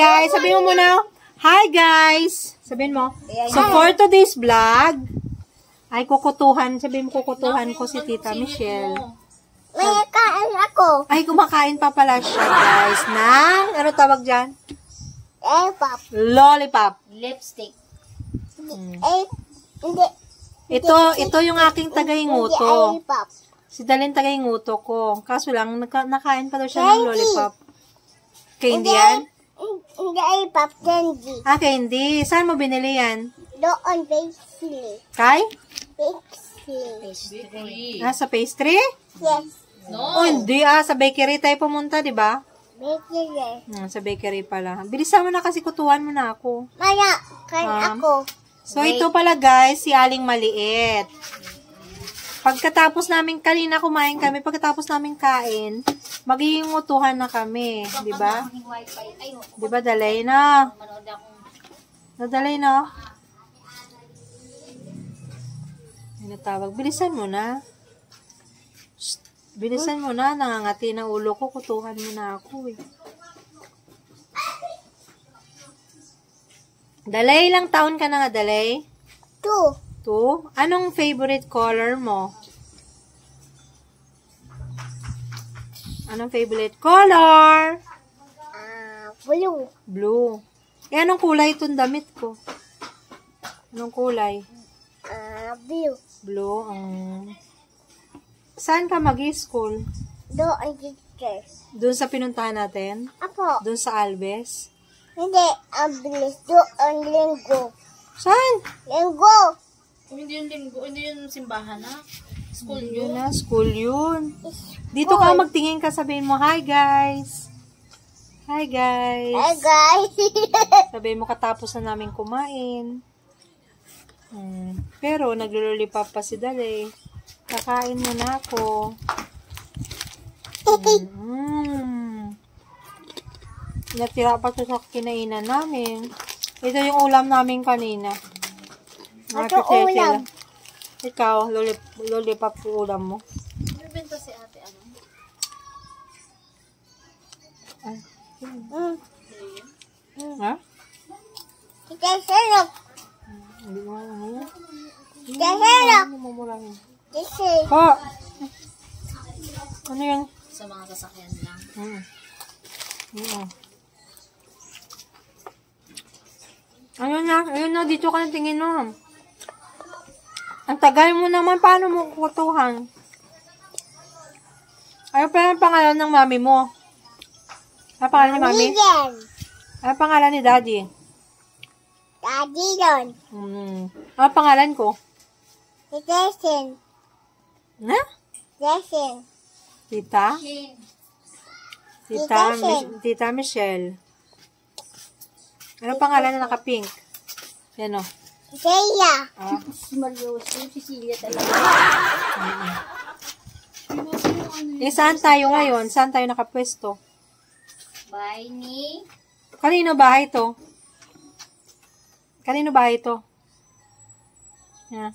guys. Sabihin mo muna. Hi guys. Sabihin mo. So for today's vlog, ay kukutuhan. Sabihin mo kukutuhan ko si Tita Michelle. May kain ako. Ay kumakain pa pala siya guys ng, ano tawag dyan? Lollipop. Lollipop. Lipstick. Hindi. Ito yung aking tagainguto. Lollipop. Si Dalin tagainguto ko. Kaso lang, nakain pa daw siya ng lollipop. Candy yan? Hindi lollipop, candy. Ah, candy. Saan mo binili yan? Doon, pastry. Kay? Pastry. Ah, sa pastry? Yes. Oh, hindi ah. Sa bakery tayo pumunta, di ba? Bakery. Sa bakery pala. Bilisan mo na kasi kutuhan mo na ako. Maya, kain ako. So, ito pala guys, si Aling Maliit. Pagkatapos namin, kanina kumain kami, pagkatapos namin kain, magiging utuhan na kami. Di ba? Di ba, dalay na? Nadalay na? Ay, natawag. Bilisan mo na. Shh. Bilisan mo na. Nangangati ng ulo ko. Kutuhan mo na ako eh. Dalay, ilang taon ka na nga, Dalay? 2. Anong favorite color mo? Anong favorite color? Blue. Blue. Eh, anong kulay itong damit ko? Anong kulay? Blue. Blue. Saan ka mag-school? Doon, teacher. Doon sa pinuntahan natin? Apo. Doon sa Albes? Hindi, bilis. Doon, linggo. Saan? Linggo. Hindi yung linggo, hindi yung simbahan na. School Yun yun. na, school yun. Dito ka magtingin ka, sabihin mo, hi guys. Hi guys. Hey, guys. Sabihin mo katapos na namin kumain. Pero naglululipap pa si Dali. Kakain mo na ako. Natira pa ito sa kinainan namin. Ito yung ulam namin kanina. Ito ulam. Ikaw, lollipop ulam mo. Bibenta si ate, ano? Ha? Kita serok. Hindi mo ano yan. Kita serok. Hindi mo murahin. Kasi. Po! Ano yan? Sa mga sasakyan lang. Ayun na, dito ka na tingin mo. Ang tagal mo naman, paano mo kukutuhan? Ano pa yung pangalan ng mami mo? Ano pangalan ni mami? Miguel. Ano pangalan ni daddy? Daddy yun. Ano pangalan ko? Si Jason. Na? Jason. Tita? Jason. Tita Michelle. Ano pangalan na naka-pink? Yan o. Saya. Si Marioso, si Cecilia talaga. Eh, saan tayo ngayon? Saan tayo nakapwesto? Bye ni... Kanino bahay to? Kanino bahay to? Yeah.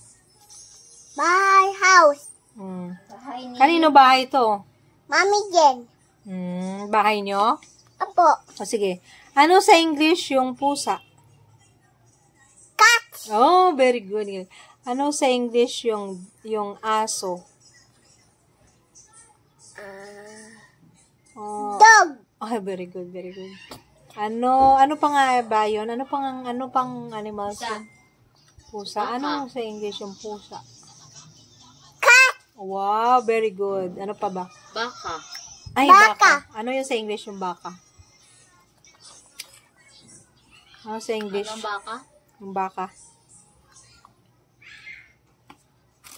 My house. Bahay ni... Kanino bahay to? Mami Jen. Bahay nyo? Apo. O sige. Ano sa English yung pusa? Cat. Oh, very good. Ano sa English yung aso? Dog. Oh, very good, very good. Ano pa nga ba yun? Ano pang animals yun? Pusa. Ano sa English yung pusa? Cat. Wow, very good. Ano pa ba? Baka. Ay, Baka. baka. Ano yung sa English yung baka? Ano sa English? Anong baka? Yung baka.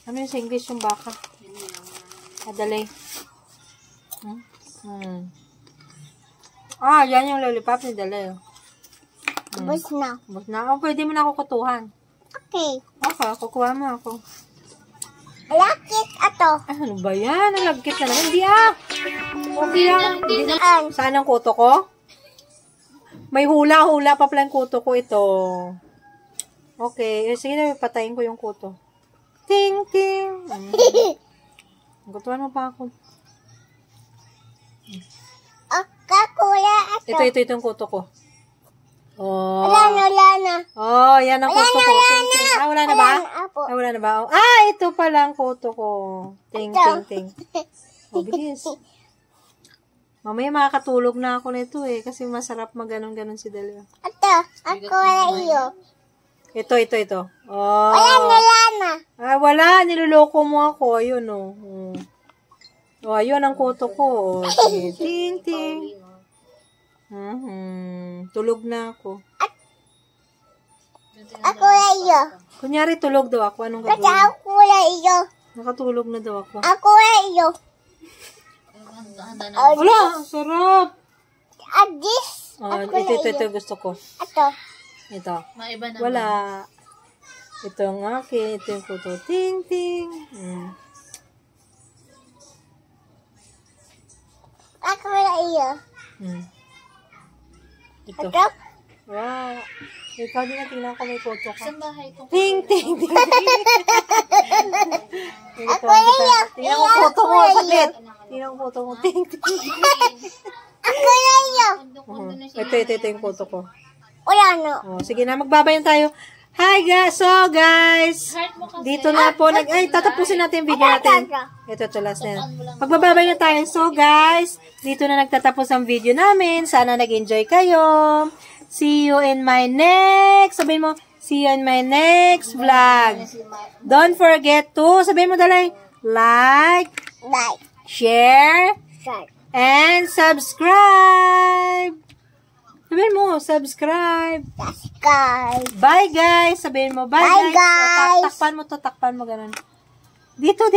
Ano yung sa English yung baka? Adalay. Yan yung lollipop ni Dalay. Tapos na. Bus na. Oh, pwede mo na ako kutuhan. Okay. Okay, kukuha mo ako. Lakit ato. Ano ba yan? Nalagkit na naman. Hindi Okay lang. Hindi na. Saan ang kuto ko? May hula-hula pa pala yung kuto ko ito. Okay. Sige na, patayin ko yung kuto. Ting, ting. Gutuan mo pa ako. Kakula ato. Ito yung kuto ko. Oh. Wala na. Oh, yan ang kuto ko. Ting, ting. Ah, wala na ba? Apo. Ah, wala na ba? Oh. Ah, ito pala ang kuto ko. Ting, ting, ting. Oh, bilis. Mamaya makakatulog na ako nito eh. Kasi masarap maganon-ganon si Dalawa. Ito, ako wala iyo. Ito. Oh. Wala na. Ah, wala. Niloloko mo ako. Ayun, oh. Oh, ayun ang kuto ko. Oh. Sige. Ting, ting. Tulog na ako. Ako wala iyo. Kunyari, tulog daw ako. Anong Kasi gagawin? ako wala iyo. Nakatulog na daw ako. Ako wala iyo. Handa na. Wala, ang sarap. Adis. Oh, Ako wala ito iyo. gusto ko. Ito. Maiba na. Wala. Ito ang akin. Ito yung kuto. Ting, ting. Ako wala iyo. Ito. Ito. Wow. Ikaw din na tingnan ko may kuto ka. Saan bahay ko? Ting, ting, ting. Ako wala iyo. Tingnan ko kuto mo. Saglit. Tingnan ko kuto mo. Ting, ting. Ako wala iyo. Ito yung kuto ko. Wala na. Oh, sige na, magbabayan tayo. Hi guys! So guys, dito na po, tatapusin natin yung video natin. Ito, last na yan. Magbababay na tayo. So guys, dito na nagtatapos ang video namin. Sana nag-enjoy kayo. See you in my next, sabihin mo, see you in my next vlog. Don't forget to, sabihin mo dalay, like, share, and subscribe. Sabihin mo, subscribe. Bye guys. Sabihin mo, bye guys. Bye, guys. O, takpan mo, ganun. Dito.